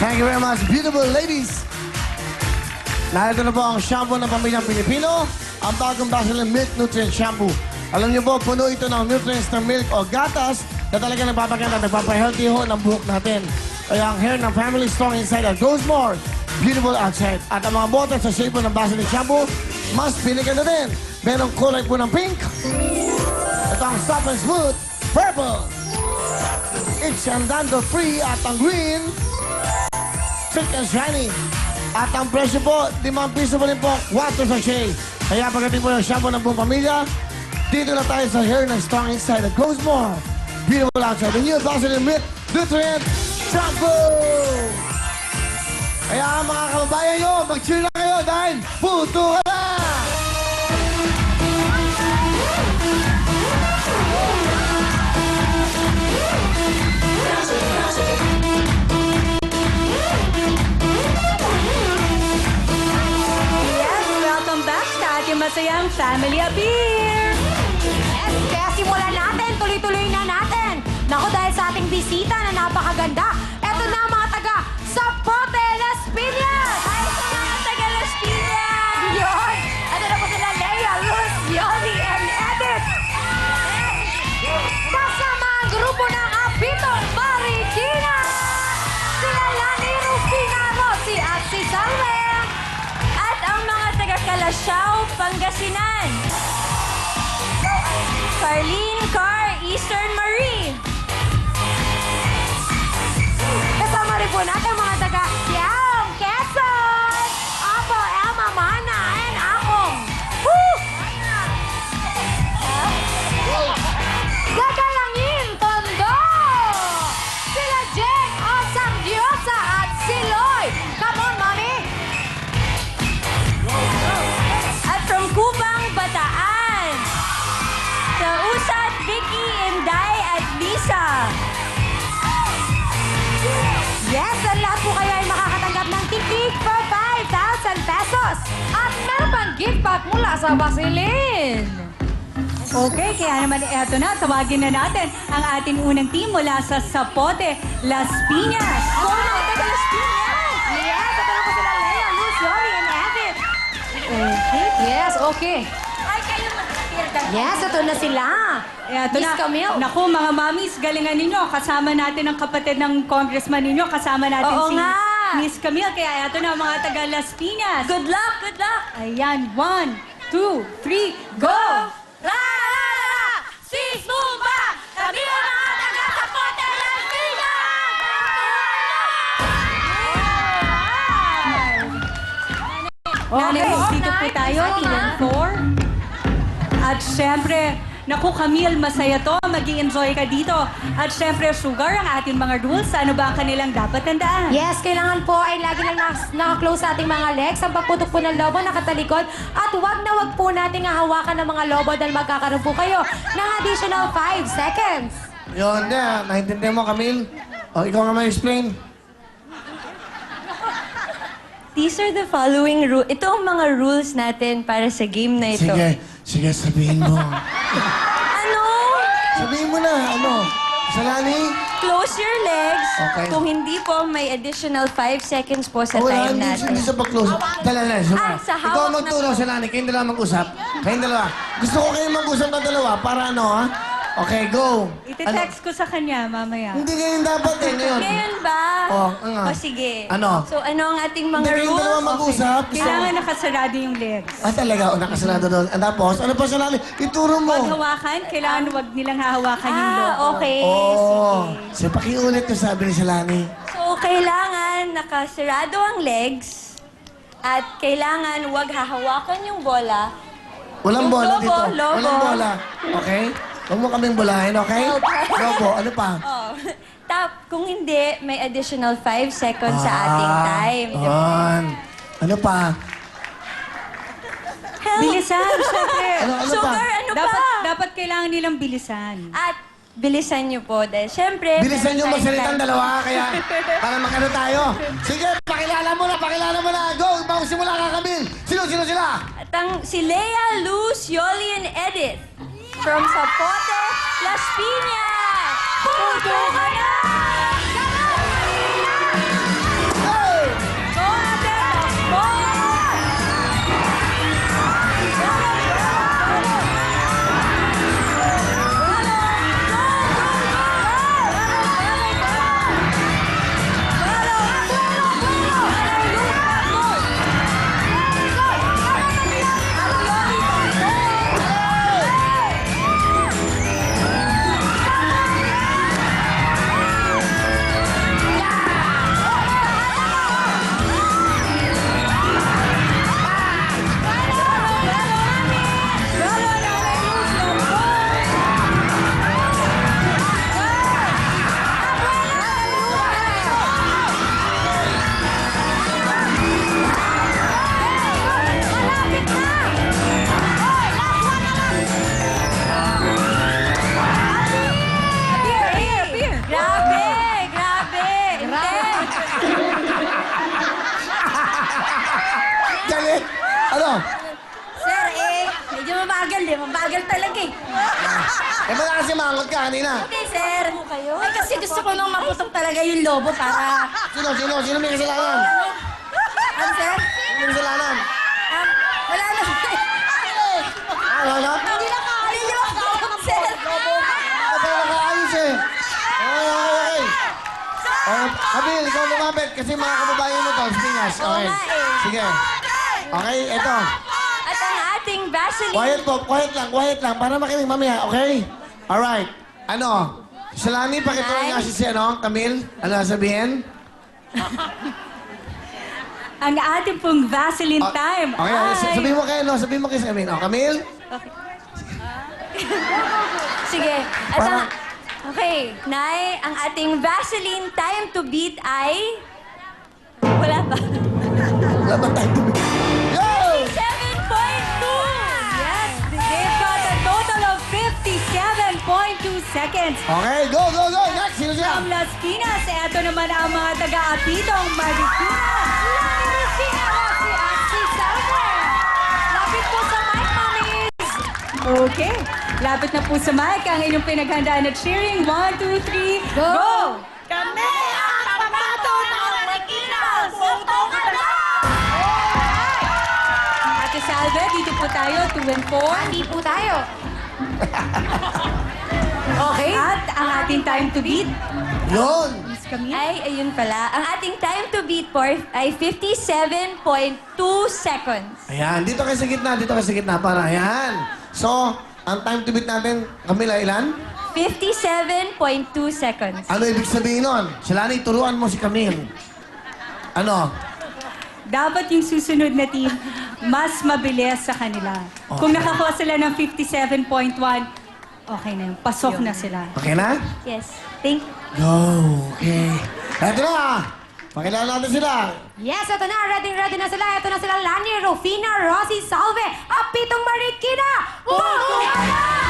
Thank you very much, beautiful ladies. Narito na po ang shampoo ng pamilyang Pilipino, ang bagong Vaseline Milk Nutrient Shampoo. Alam niyo po, puno ito ng nutrients ng milk o gatas na talaga nagpapaganda, nagpapahealthy ho ng buhok natin. Kaya ang hair ng family strong inside and grows more beautiful outside. At ang mga bottles sa shape po ng Vaseline Shampoo, mas piniganda din. Merong kulay po ng pink. Ito ang soft and smooth, purple. It's and dandruff-free at ang green, thick and shiny. At ang presyo po, 5 piso pa rin po, 4 sachet. Kaya pagdating po ng shampoo ng buong pamilya, dito na tayo sa hair ng strong inside that grows more beautiful outside. The new Vaseline Milk Nutrient Shampoo! Kaya mga kababayan nyo, mag-cheer na kayo dahil puto ka na! Masayang Family Appear! Yes, kaya simulan natin, tuloy-tuloy na natin. Naku, dahil sa ating bisita na napakaganda, eto na ang mga taga Zapote, Las Piñas! Ay, sa mga taga Las Piñas! Yun! Ano na po sila, Lea, Luz, Yoli, and Edith! Kasama ang grupo ng Apito Marikina! Sila Lani, Rufina, Rossi at si Salve! At ang mga taga Calasiao, Pangasinan. Carlene Car, Eastern Marie. Kasama rin po natin ang mga taga Siam, Quezon! Apo, Elma, Mana, and Akong. Woo! Gagalangin, Tondo! Sila Jen, Osam Diosa, at si Loy. Come on, Mami! At from Kubang, Bataan. Sa Usat, Vicky, Inday, at Lisa. Yes, at lahat po kayo ay makakatanggap ng tikik for 5,000 pesos. At meron pang gift pack mula sa Vaseline. Okay, kaya naman eto na, tawagin na natin ang ating unang team mula sa Zapote, Las Piñas. Go na, taga Las Piñas! Yes, ito na po sila Lea, Luz, Yoli, and Edith. Okay. Yes, okay. Ay, kayo mag-appear ka. Yes, ito na sila. Eto Miss na. Camille. Naku, mga mamis, galingan ninyo. Kasama natin ang kapatid ng congressman ninyo. Kasama natin Oo si nga. Miss Camille. Kaya eto na, mga taga Las Piñas. Good luck, good luck. Ayan, 1, 2, 3, go! La, la, la, la! Si Zumba! Kami ang mga taga Zapote, Las Okay, dito po tayo, ilan 4. At syempre, naku Camille, masaya to. Mag-i-enjoy ka dito. At syempre, Sugar, ang ating mga rules. Ano ba ang kanilang dapat tandaan? Yes, kailangan po ay lagi lang naka-close sa ating mga legs. Ang pagputok po ng lobo, nakatalikod. At wag na wag po nating hahawakan ng mga lobo dahil magkakaroon po kayo ng additional 5 seconds. Yun na, naintindihan mo, Camille? O, ikaw nga ma-explain. These are the following rules. Ito ang mga rules natin para sa game na ito. Sige, sabihin mo. Ano? Sabihin mo na, ano? Salani? Close your legs. Okay. Kung hindi po, may additional 5 seconds po sa Wala, time hindi natin. sa pag-close. Dala, sa Ikaw hawak ang magturo, na- Salani. Kayong dalawa mag-usap. Kayong dalawa. Gusto ko kayong mag-usap na dalawa para ano, ha? Okay, go. Ite-text ko sa kanya mamaya. Hindi ganyan dapat eh, ngayon. Ngayon ba? O sige. Ano? So, ano ang ating mga Hindi kayong rules? dalawa mag-usap. Kailangan nakasarado yung legs. Talaga, o nakasarado doon. At tapos, ano pa, Salani? Ituro mo. Huwag hawakan, kailangan huwag nilang hahawakan yung logo. Okay. Oo. Sige. Sige, pakiulit yung sabi ni Salani. So, kailangan nakasarado ang legs at kailangan huwag hahawakan yung bola. Walang Yung bola lobo, dito. lobo. Walang bola. Okay? Huwag mo kaming bolahin, okay? Lobo, ano pa? Oh. Kung hindi, may additional 5 seconds sa ating time. Di ba? On. Ano pa? Help! Bilisan, syempre. Ano pa? Sugar, ano dapat, pa? dapat kailangan nilang bilisan. At bilisan niyo po dahil syempre... Bilisan nyo meron tayong magsalitang time. dalawa, kaya para makano tayo. Sige, pakilala mo na. Go, magsimula ka, Camille. Sino sila? At si Lea, Luz, Yoli, and Edith from Zapote, Las Piñas. Puto ka na! Eh, ba't kasi mangot ka kanina? Okay, sir. Ay, kasi gusto ko nang maputok talaga yung lobo para... Sino may kasalanan? Ano, sir? Sino may kasalanan? Wala na. Wala? Hindi na kaya, sir. Ako pa nakaayos eh. Okay. Kabil, ikaw lumapit kasi mga kababayan mo to, Spingas. Oo Okay. nga eh. Sige. Okay, eto. At ang ating Vaseline... Quiet po, quiet lang, para makinig mamaya, okay? Alright. Ano? Salani, pakituloy nga si Camille. Ano sabihin? Ang ating pong Vaseline time. Okay, sabihin mo kay Camille. Camille? Sige. At Para- ang... Okay, Nay, ang ating Vaseline time to beat ay... Wala pa. Wala ba tayo? Go! 7.2! Yes, they've got a total of 57.2 seconds. Okay, go! Next, sino siya? From Las Piñas, eto naman ang mga taga-apitong Marikina. Lani Rufina Rossi at si Salve. Lapit po sa mic, mamis. Okay, lapit na po sa mic ang inyong pinaghandaan at cheering. 1, 2, 3, go! Kami ang pambato ng Marikinas! Ate Salve, dito po tayo, 2 and 4. Hindi po tayo. Okay. At ang ating time to beat, Yun! Miss Camille. Ay, ayun pala. Ang ating time to beat po ay 57.2 seconds. Ayan, dito kayo sa gitna, para. Ayan. So, ang time to beat natin, Camila, ilan? 57.2 seconds. Ano ibig sabihin nun? Salani, turuan mo si Camille. Ano? Dapat yung susunod na team, mas mabilis sa kanila. Kung nakakuha sila ng 57.1, okay na yun. Pasok na sila. Okay na? Yes. Thank you. Go! Okay. Eto na! Pakilala natin sila. Yes, ito na. Ready na sila. Ito na sila. Lani Rufina Rossi Salve. Apitong Marikina. Puto!